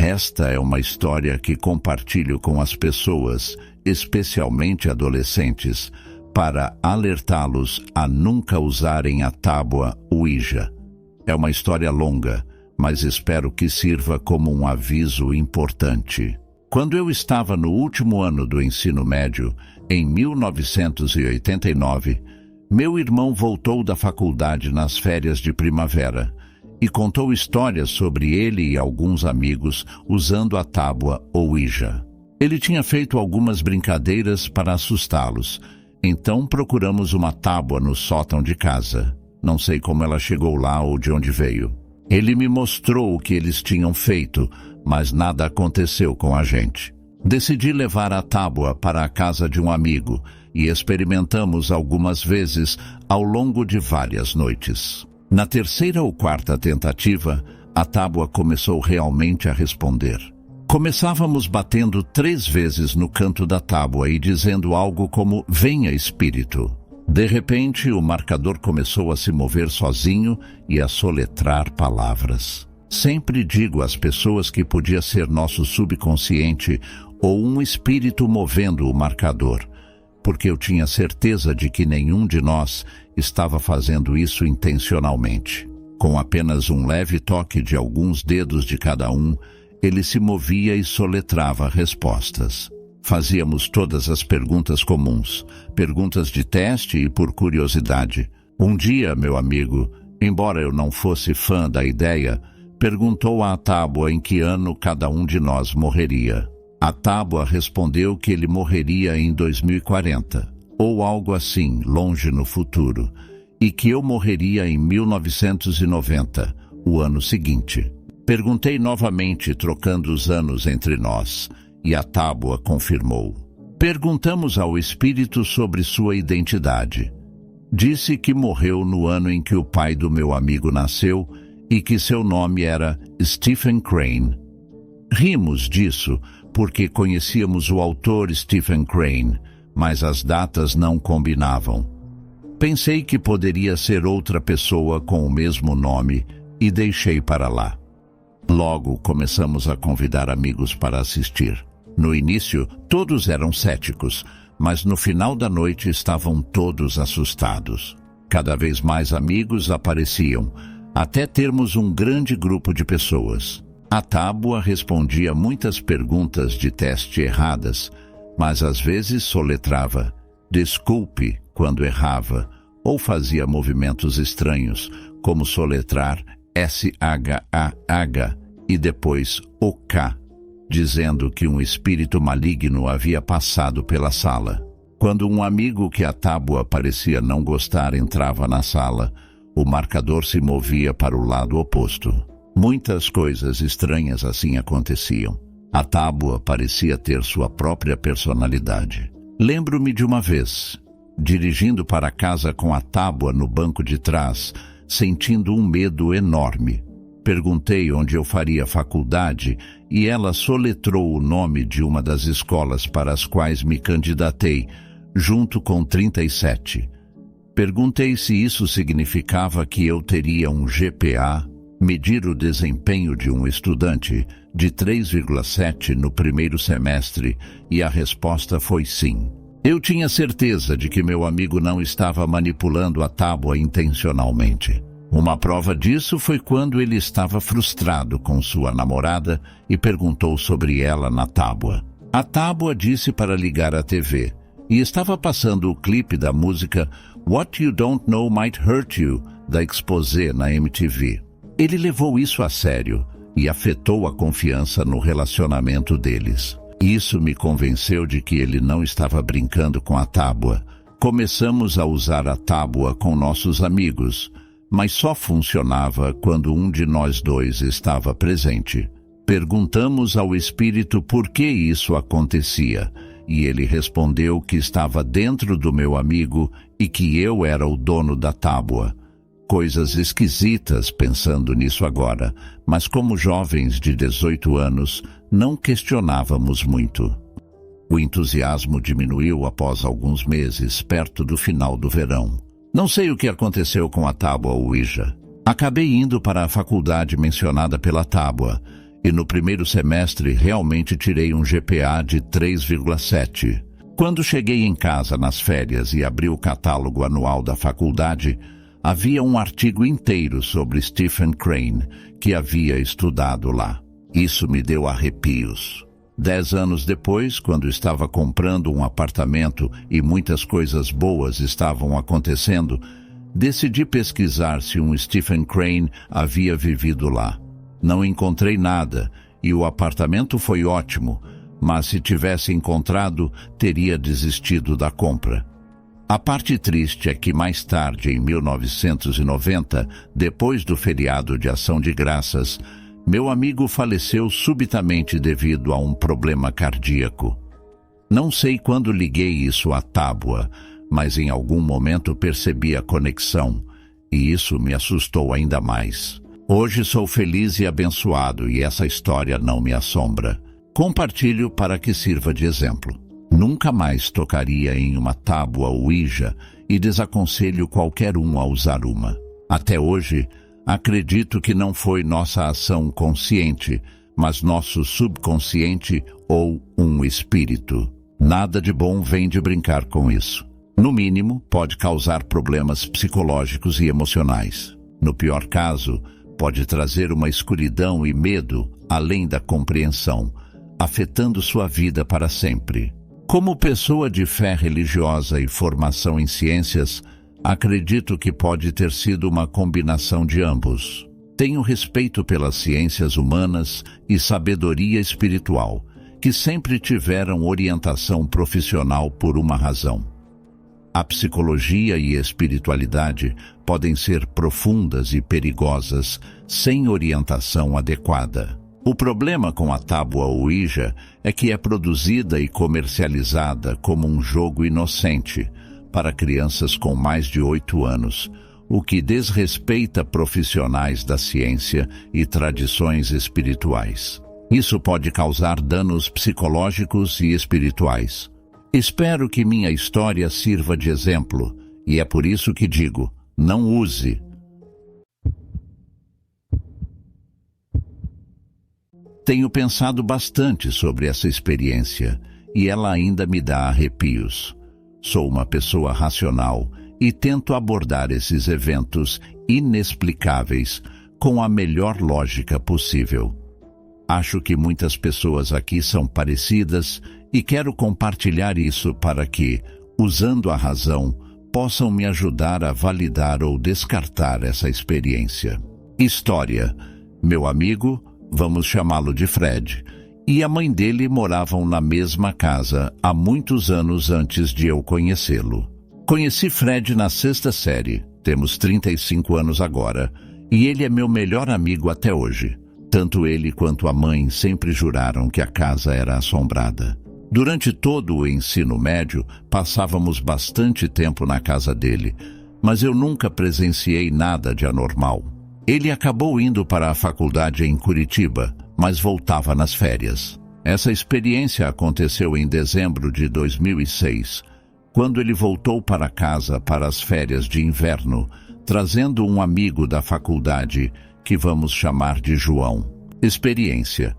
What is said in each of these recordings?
Esta é uma história que compartilho com as pessoas, especialmente adolescentes, para alertá-los a nunca usarem a tábua Ouija. É uma história longa, mas espero que sirva como um aviso importante. Quando eu estava no último ano do ensino médio, em 1989, meu irmão voltou da faculdade nas férias de primavera e contou histórias sobre ele e alguns amigos usando a tábua Ouija. Ele tinha feito algumas brincadeiras para assustá-los, então procuramos uma tábua no sótão de casa. Não sei como ela chegou lá ou de onde veio. Ele me mostrou o que eles tinham feito, mas nada aconteceu com a gente. Decidi levar a tábua para a casa de um amigo e experimentamos algumas vezes ao longo de várias noites. Na terceira ou quarta tentativa, a tábua começou realmente a responder. Começávamos batendo 3 vezes no canto da tábua e dizendo algo como "Venha, espírito". De repente, o marcador começou a se mover sozinho e a soletrar palavras. Sempre digo às pessoas que podia ser nosso subconsciente ou um espírito movendo o marcador, porque eu tinha certeza de que nenhum de nós estava fazendo isso intencionalmente. Com apenas um leve toque de alguns dedos de cada um, ele se movia e soletrava respostas. Fazíamos todas as perguntas comuns, perguntas de teste e por curiosidade. Um dia, meu amigo, embora eu não fosse fã da ideia, perguntou à tábua em que ano cada um de nós morreria. A tábua respondeu que ele morreria em 2040, ou algo assim, longe no futuro, e que eu morreria em 1990, o ano seguinte. Perguntei novamente, trocando os anos entre nós, e a tábua confirmou. Perguntamos ao espírito sobre sua identidade. Disse que morreu no ano em que o pai do meu amigo nasceu e que seu nome era Stephen Crane. Rimos disso porque conhecíamos o autor Stephen Crane, mas as datas não combinavam. Pensei que poderia ser outra pessoa com o mesmo nome e deixei para lá. Logo começamos a convidar amigos para assistir. No início, todos eram céticos, mas no final da noite estavam todos assustados. Cada vez mais amigos apareciam, até termos um grande grupo de pessoas. A tábua respondia muitas perguntas de teste erradas, mas às vezes soletrava "desculpe" quando errava, ou fazia movimentos estranhos, como soletrar SHAH e depois OK, dizendo que um espírito maligno havia passado pela sala. Quando um amigo que a tábua parecia não gostar entrava na sala, o marcador se movia para o lado oposto. Muitas coisas estranhas assim aconteciam. A tábua parecia ter sua própria personalidade. Lembro-me de uma vez, dirigindo para casa com a tábua no banco de trás, sentindo um medo enorme. Perguntei onde eu faria faculdade e ela soletrou o nome de uma das escolas para as quais me candidatei, junto com 37. Perguntei se isso significava que eu teria um GPA, medir o desempenho de um estudante, de 3,7 no primeiro semestre, e a resposta foi sim. Eu tinha certeza de que meu amigo não estava manipulando a tábua intencionalmente. Uma prova disso foi quando ele estava frustrado com sua namorada e perguntou sobre ela na tábua. A tábua disse para ligar a TV, e estava passando o clipe da música What You Don't Know Might Hurt You, da Exposé na MTV. Ele levou isso a sério e afetou a confiança no relacionamento deles. Isso me convenceu de que ele não estava brincando com a tábua. Começamos a usar a tábua com nossos amigos, mas só funcionava quando um de nós dois estava presente. Perguntamos ao espírito por que isso acontecia, e ele respondeu que estava dentro do meu amigo e que eu era o dono da tábua. Coisas esquisitas pensando nisso agora, mas como jovens de 18 anos, não questionávamos muito. O entusiasmo diminuiu após alguns meses, perto do final do verão. Não sei o que aconteceu com a tábua Ouija. Acabei indo para a faculdade mencionada pela tábua, e no primeiro semestre realmente tirei um GPA de 3,7. Quando cheguei em casa nas férias e abri o catálogo anual da faculdade, havia um artigo inteiro sobre Stephen Crane, que havia estudado lá. Isso me deu arrepios. 10 anos depois, quando estava comprando um apartamento e muitas coisas boas estavam acontecendo, decidi pesquisar se um Stephen Crane havia vivido lá. Não encontrei nada e o apartamento foi ótimo, mas se tivesse encontrado, teria desistido da compra. A parte triste é que mais tarde, em 1990, depois do feriado de Ação de Graças, meu amigo faleceu subitamente devido a um problema cardíaco. Não sei quando liguei isso à tábua, mas em algum momento percebi a conexão, e isso me assustou ainda mais. Hoje sou feliz e abençoado, e essa história não me assombra. Compartilho para que sirva de exemplo. Nunca mais tocaria em uma tábua Ouija e desaconselho qualquer um a usar uma. Até hoje, acredito que não foi nossa ação consciente, mas nosso subconsciente ou um espírito. Nada de bom vem de brincar com isso. No mínimo, pode causar problemas psicológicos e emocionais. No pior caso, pode trazer uma escuridão e medo além da compreensão, afetando sua vida para sempre. Como pessoa de fé religiosa e formação em ciências, acredito que pode ter sido uma combinação de ambos. Tenho respeito pelas ciências humanas e sabedoria espiritual, que sempre tiveram orientação profissional por uma razão. A psicologia e a espiritualidade podem ser profundas e perigosas sem orientação adequada. O problema com a tábua Ouija é que é produzida e comercializada como um jogo inocente para crianças com mais de 8 anos, o que desrespeita profissionais da ciência e tradições espirituais. Isso pode causar danos psicológicos e espirituais. Espero que minha história sirva de exemplo, e é por isso que digo, não use. Tenho pensado bastante sobre essa experiência, e ela ainda me dá arrepios. Sou uma pessoa racional e tento abordar esses eventos inexplicáveis com a melhor lógica possível. Acho que muitas pessoas aqui são parecidas e quero compartilhar isso para que, usando a razão, possam me ajudar a validar ou descartar essa experiência. História. Meu amigo, vamos chamá-lo de Fred, e a mãe dele moravam na mesma casa há muitos anos antes de eu conhecê-lo. Conheci Fred na 6ª série, temos 35 anos agora, e ele é meu melhor amigo até hoje. Tanto ele quanto a mãe sempre juraram que a casa era assombrada. Durante todo o ensino médio, passávamos bastante tempo na casa dele, mas eu nunca presenciei nada de anormal. Ele acabou indo para a faculdade em Curitiba, mas voltava nas férias. Essa experiência aconteceu em dezembro de 2006, quando ele voltou para casa para as férias de inverno, trazendo um amigo da faculdade, que vamos chamar de João. Experiência.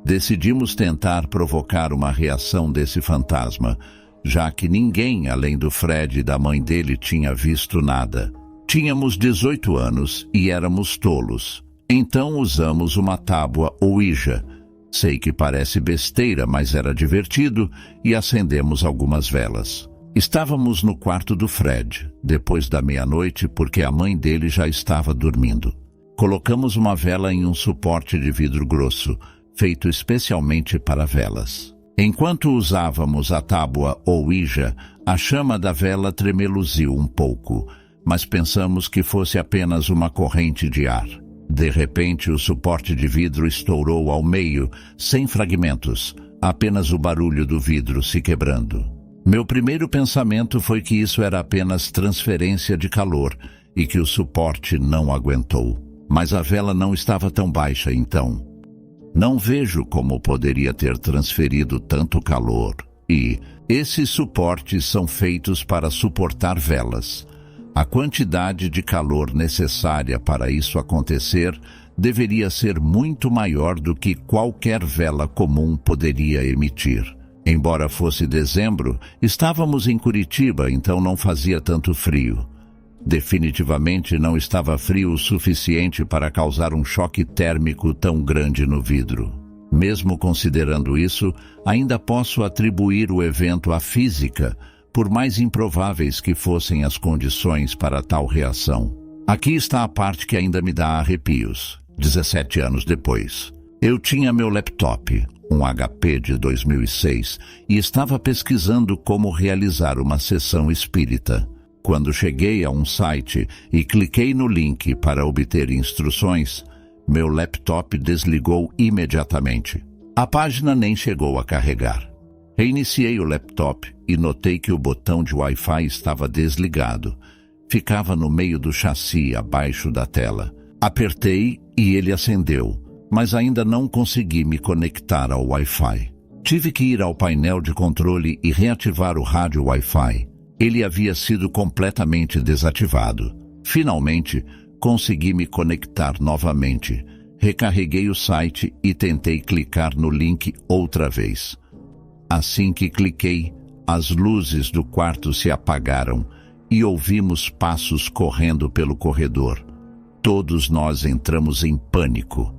Decidimos tentar provocar uma reação desse fantasma, já que ninguém, além do Fred e da mãe dele, tinha visto nada. Tínhamos 18 anos e éramos tolos. Então usamos uma tábua Ouija. Sei que parece besteira, mas era divertido, e acendemos algumas velas. Estávamos no quarto do Fred, depois da meia-noite, porque a mãe dele já estava dormindo. Colocamos uma vela em um suporte de vidro grosso, feito especialmente para velas. Enquanto usávamos a tábua Ouija, a chama da vela tremeluziu um pouco, mas pensamos que fosse apenas uma corrente de ar. De repente, o suporte de vidro estourou ao meio, sem fragmentos, apenas o barulho do vidro se quebrando. Meu primeiro pensamento foi que isso era apenas transferência de calor e que o suporte não aguentou. Mas a vela não estava tão baixa então. Não vejo como poderia ter transferido tanto calor. E esses suportes são feitos para suportar velas. A quantidade de calor necessária para isso acontecer deveria ser muito maior do que qualquer vela comum poderia emitir. Embora fosse dezembro, estávamos em Curitiba, então não fazia tanto frio. Definitivamente não estava frio o suficiente para causar um choque térmico tão grande no vidro. Mesmo considerando isso, ainda posso atribuir o evento à física, por mais improváveis que fossem as condições para tal reação. Aqui está a parte que ainda me dá arrepios. 17 anos depois. Eu tinha meu laptop, um HP de 2006, e estava pesquisando como realizar uma sessão espírita. Quando cheguei a um site e cliquei no link para obter instruções, meu laptop desligou imediatamente. A página nem chegou a carregar. Reiniciei o laptop e notei que o botão de Wi-Fi estava desligado. Ficava no meio do chassi, abaixo da tela. Apertei e ele acendeu, mas ainda não consegui me conectar ao Wi-Fi. Tive que ir ao painel de controle e reativar o rádio Wi-Fi. Ele havia sido completamente desativado. Finalmente, consegui me conectar novamente. Recarreguei o site e tentei clicar no link outra vez. Assim que cliquei, as luzes do quarto se apagaram e ouvimos passos correndo pelo corredor. Todos nós entramos em pânico.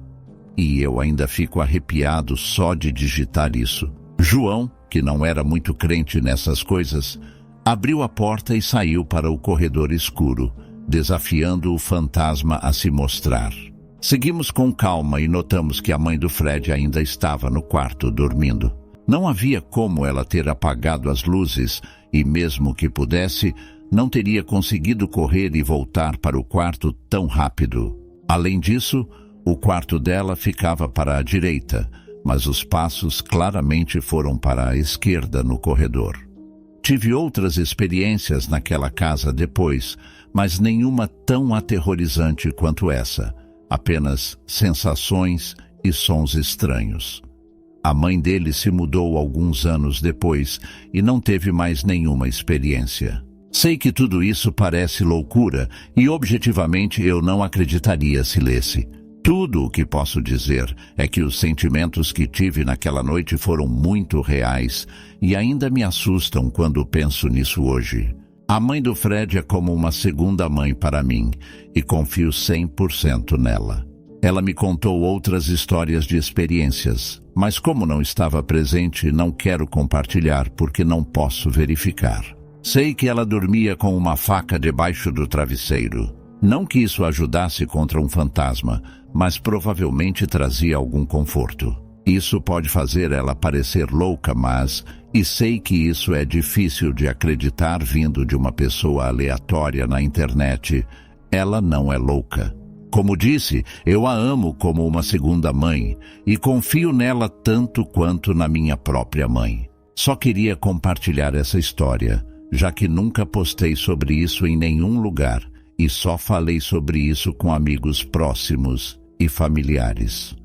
E eu ainda fico arrepiado só de digitar isso. João, que não era muito crente nessas coisas, abriu a porta e saiu para o corredor escuro, desafiando o fantasma a se mostrar. Seguimos com calma e notamos que a mãe do Fred ainda estava no quarto dormindo. Não havia como ela ter apagado as luzes e, mesmo que pudesse, não teria conseguido correr e voltar para o quarto tão rápido. Além disso, o quarto dela ficava para a direita, mas os passos claramente foram para a esquerda no corredor. Tive outras experiências naquela casa depois, mas nenhuma tão aterrorizante quanto essa. Apenas sensações e sons estranhos. A mãe dele se mudou alguns anos depois e não teve mais nenhuma experiência. Sei que tudo isso parece loucura e objetivamente eu não acreditaria se lesse. Tudo o que posso dizer é que os sentimentos que tive naquela noite foram muito reais e ainda me assustam quando penso nisso hoje. A mãe do Fred é como uma segunda mãe para mim e confio 100% nela. Ela me contou outras histórias de experiências, mas como não estava presente, não quero compartilhar porque não posso verificar. Sei que ela dormia com uma faca debaixo do travesseiro. Não que isso ajudasse contra um fantasma, mas provavelmente trazia algum conforto. Isso pode fazer ela parecer louca, e sei que isso é difícil de acreditar vindo de uma pessoa aleatória na internet. Ela não é louca. Como disse, eu a amo como uma segunda mãe e confio nela tanto quanto na minha própria mãe. Só queria compartilhar essa história, já que nunca postei sobre isso em nenhum lugar e só falei sobre isso com amigos próximos e familiares.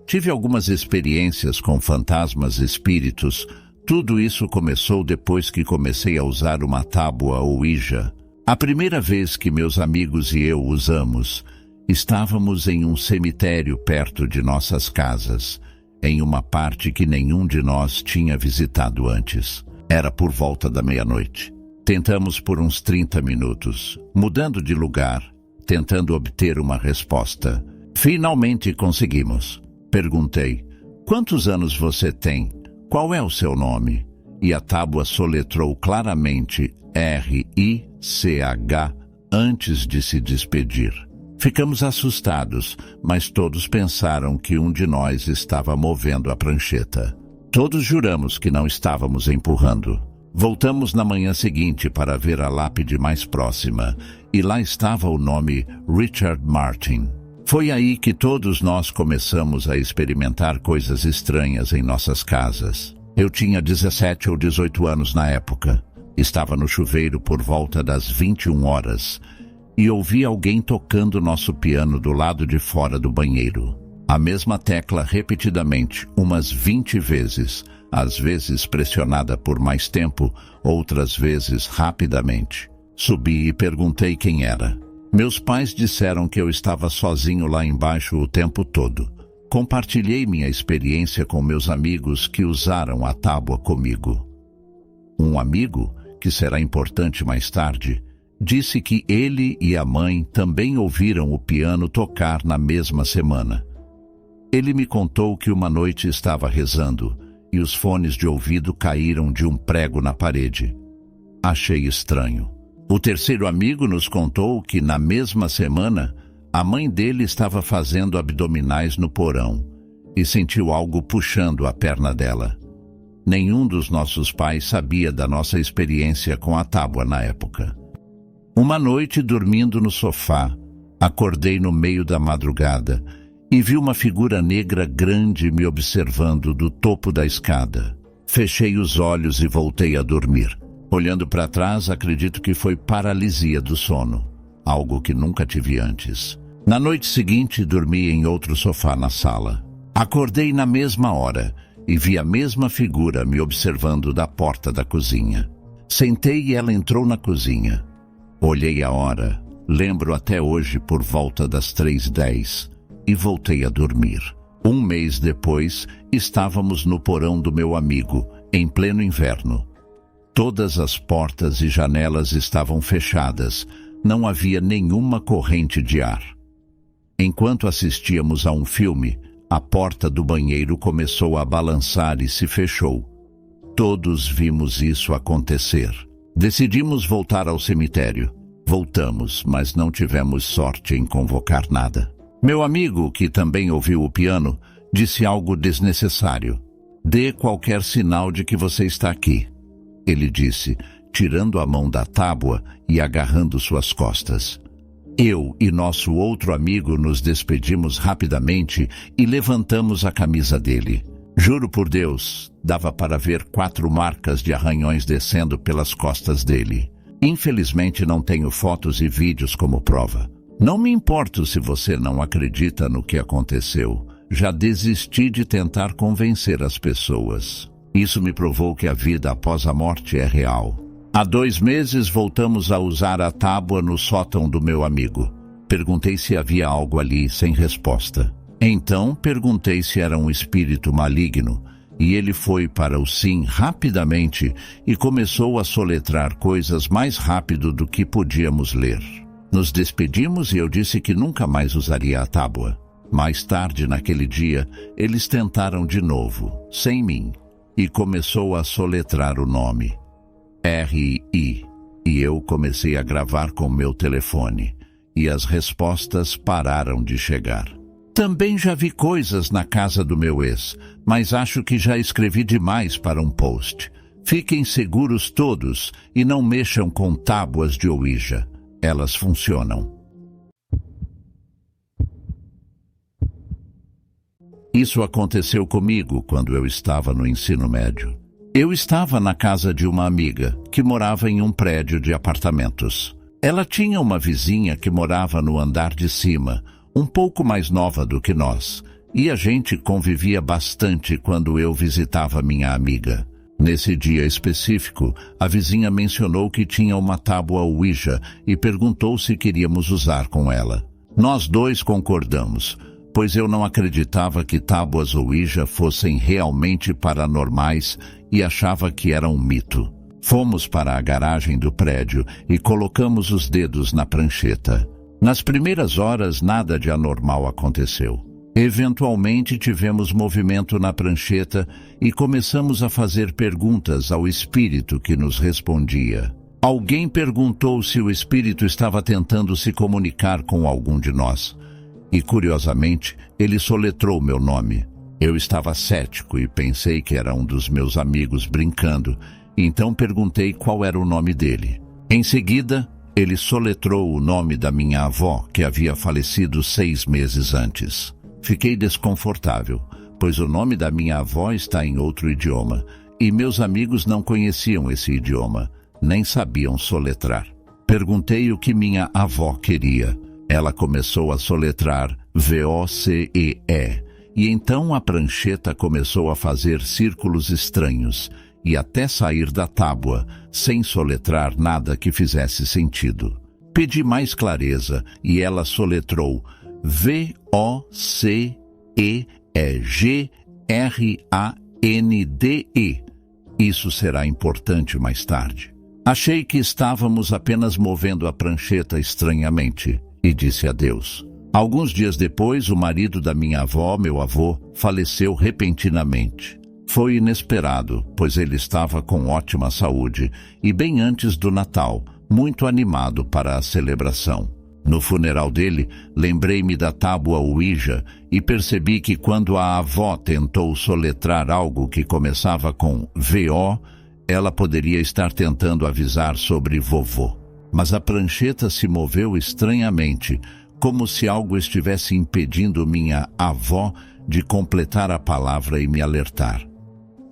Tive algumas experiências com fantasmas e espíritos. Tudo isso começou depois que comecei a usar uma tábua Ouija. A primeira vez que meus amigos e eu usamos, estávamos em um cemitério perto de nossas casas, em uma parte que nenhum de nós tinha visitado antes. Era por volta da meia-noite. Tentamos por uns 30 minutos, mudando de lugar, tentando obter uma resposta. Finalmente conseguimos. Perguntei, quantos anos você tem? Qual é o seu nome? E a tábua soletrou claramente R-I-C-H antes de se despedir. Ficamos assustados, mas todos pensaram que um de nós estava movendo a prancheta. Todos juramos que não estávamos empurrando. Voltamos na manhã seguinte para ver a lápide mais próxima, e lá estava o nome Richard Martin. Foi aí que todos nós começamos a experimentar coisas estranhas em nossas casas. Eu tinha 17 ou 18 anos na época. Estava no chuveiro por volta das 21 horas e ouvi alguém tocando nosso piano do lado de fora do banheiro. A mesma tecla repetidamente, umas 20 vezes, às vezes pressionada por mais tempo, outras vezes rapidamente. Subi e perguntei quem era. Meus pais disseram que eu estava sozinho lá embaixo o tempo todo. Compartilhei minha experiência com meus amigos que usaram a tábua comigo. Um amigo, que será importante mais tarde, disse que ele e a mãe também ouviram o piano tocar na mesma semana. Ele me contou que uma noite estava rezando e os fones de ouvido caíram de um prego na parede. Achei estranho. O terceiro amigo nos contou que, na mesma semana, a mãe dele estava fazendo abdominais no porão e sentiu algo puxando a perna dela. Nenhum dos nossos pais sabia da nossa experiência com a tábua na época. Uma noite, dormindo no sofá, acordei no meio da madrugada e vi uma figura negra grande me observando do topo da escada. Fechei os olhos e voltei a dormir. Olhando para trás, acredito que foi paralisia do sono, algo que nunca tive antes. Na noite seguinte, dormi em outro sofá na sala. Acordei na mesma hora e vi a mesma figura me observando da porta da cozinha. Sentei e ela entrou na cozinha. Olhei a hora, lembro até hoje por volta das 3h10, e voltei a dormir. Um mês depois, estávamos no porão do meu amigo, em pleno inverno. Todas as portas e janelas estavam fechadas, não havia nenhuma corrente de ar. Enquanto assistíamos a um filme, a porta do banheiro começou a balançar e se fechou. Todos vimos isso acontecer. Decidimos voltar ao cemitério. Voltamos, mas não tivemos sorte em convocar nada. Meu amigo, que também ouviu o piano, disse algo desnecessário. Dê qualquer sinal de que você está aqui. Ele disse, tirando a mão da tábua e agarrando suas costas. Eu e nosso outro amigo nos despedimos rapidamente e levantamos a camisa dele. Juro por Deus, dava para ver 4 marcas de arranhões descendo pelas costas dele. Infelizmente não tenho fotos e vídeos como prova. Não me importo se você não acredita no que aconteceu. Já desisti de tentar convencer as pessoas. Isso me provou que a vida após a morte é real. Há 2 meses voltamos a usar a tábua no sótão do meu amigo. Perguntei se havia algo ali, sem resposta. Então perguntei se era um espírito maligno, e ele foi para o sim rapidamente e começou a soletrar coisas mais rápido do que podíamos ler. Nos despedimos e eu disse que nunca mais usaria a tábua. Mais tarde naquele dia, eles tentaram de novo, sem mim, e começou a soletrar o nome. R.I. E eu comecei a gravar com meu telefone, e as respostas pararam de chegar. Também já vi coisas na casa do meu ex, mas acho que já escrevi demais para um post. Fiquem seguros todos e não mexam com tábuas de Ouija. Elas funcionam. Isso aconteceu comigo quando eu estava no ensino médio. Eu estava na casa de uma amiga que morava em um prédio de apartamentos. Ela tinha uma vizinha que morava no andar de cima, um pouco mais nova do que nós, e a gente convivia bastante quando eu visitava minha amiga. Nesse dia específico, a vizinha mencionou que tinha uma tábua Ouija e perguntou se queríamos usar com ela. Nós 2 concordamos, pois eu não acreditava que tábuas Ouija fossem realmente paranormais e achava que era um mito. Fomos para a garagem do prédio e colocamos os dedos na prancheta. Nas primeiras horas, nada de anormal aconteceu. Eventualmente, tivemos movimento na prancheta e começamos a fazer perguntas ao espírito que nos respondia. Alguém perguntou se o espírito estava tentando se comunicar com algum de nós. E, curiosamente, ele soletrou meu nome. Eu estava cético e pensei que era um dos meus amigos brincando, então perguntei qual era o nome dele. Em seguida, ele soletrou o nome da minha avó, que havia falecido 6 meses antes. Fiquei desconfortável, pois o nome da minha avó está em outro idioma, e meus amigos não conheciam esse idioma, nem sabiam soletrar. Perguntei o que minha avó queria. Ela começou a soletrar VOCEE, E então a prancheta começou a fazer círculos estranhos e até sair da tábua, sem soletrar nada que fizesse sentido. Pedi mais clareza e ela soletrou VOCEGRANDE. Isso será importante mais tarde. Achei que estávamos apenas movendo a prancheta estranhamente e disse adeus. Alguns dias depois, o marido da minha avó, meu avô, faleceu repentinamente. Foi inesperado, pois ele estava com ótima saúde e bem antes do Natal, muito animado para a celebração. No funeral dele, lembrei-me da tábua Ouija e percebi que quando a avó tentou soletrar algo que começava com VO, ela poderia estar tentando avisar sobre vovô. Mas a prancheta se moveu estranhamente, como se algo estivesse impedindo minha avó de completar a palavra e me alertar.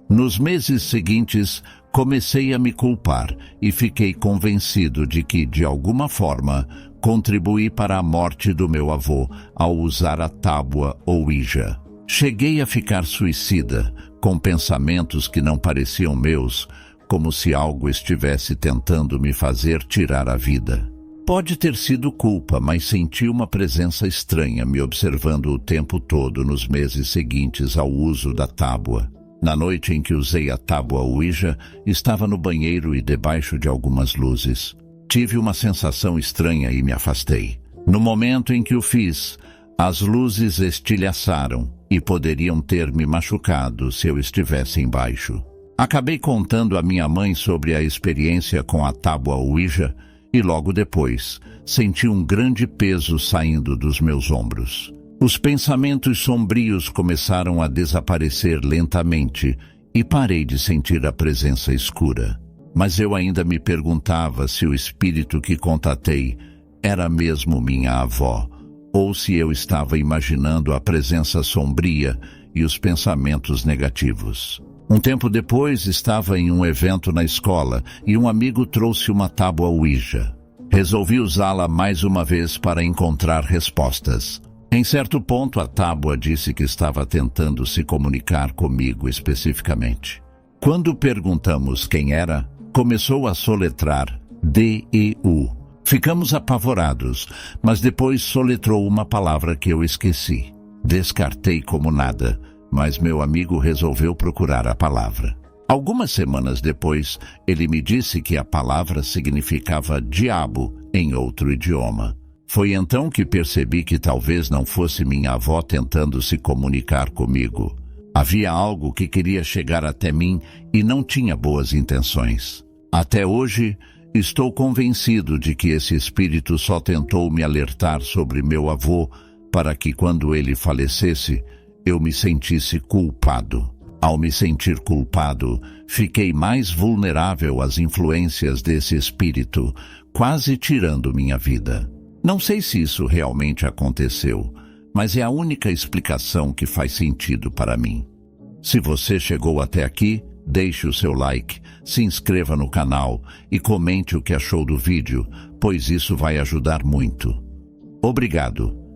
Nos meses seguintes, comecei a me culpar e fiquei convencido de que, de alguma forma, contribuí para a morte do meu avô ao usar a tábua Ouija. Cheguei a ficar suicida, com pensamentos que não pareciam meus, como se algo estivesse tentando me fazer tirar a vida. Pode ter sido culpa, mas senti uma presença estranha me observando o tempo todo nos meses seguintes ao uso da tábua. Na noite em que usei a tábua Ouija, estava no banheiro e debaixo de algumas luzes. Tive uma sensação estranha e me afastei. No momento em que o fiz, as luzes estilhaçaram e poderiam ter me machucado se eu estivesse embaixo. Acabei contando à minha mãe sobre a experiência com a tábua Ouija e logo depois senti um grande peso saindo dos meus ombros. Os pensamentos sombrios começaram a desaparecer lentamente e parei de sentir a presença escura. Mas eu ainda me perguntava se o espírito que contatei era mesmo minha avó, ou se eu estava imaginando a presença sombria e os pensamentos negativos. Um tempo depois, estava em um evento na escola e um amigo trouxe uma tábua Ouija. Resolvi usá-la mais uma vez para encontrar respostas. Em certo ponto, a tábua disse que estava tentando se comunicar comigo especificamente. Quando perguntamos quem era, começou a soletrar DEU. Ficamos apavorados, mas depois soletrou uma palavra que eu esqueci. Descartei como nada, mas meu amigo resolveu procurar a palavra. Algumas semanas depois, ele me disse que a palavra significava diabo em outro idioma. Foi então que percebi que talvez não fosse minha avó tentando se comunicar comigo. Havia algo que queria chegar até mim e não tinha boas intenções. Até hoje, estou convencido de que esse espírito só tentou me alertar sobre meu avô para que, quando ele falecesse, eu me sentisse culpado. Ao me sentir culpado, fiquei mais vulnerável às influências desse espírito, quase tirando minha vida. Não sei se isso realmente aconteceu, mas é a única explicação que faz sentido para mim. Se você chegou até aqui, deixe o seu like, se inscreva no canal e comente o que achou do vídeo, pois isso vai ajudar muito. Obrigado.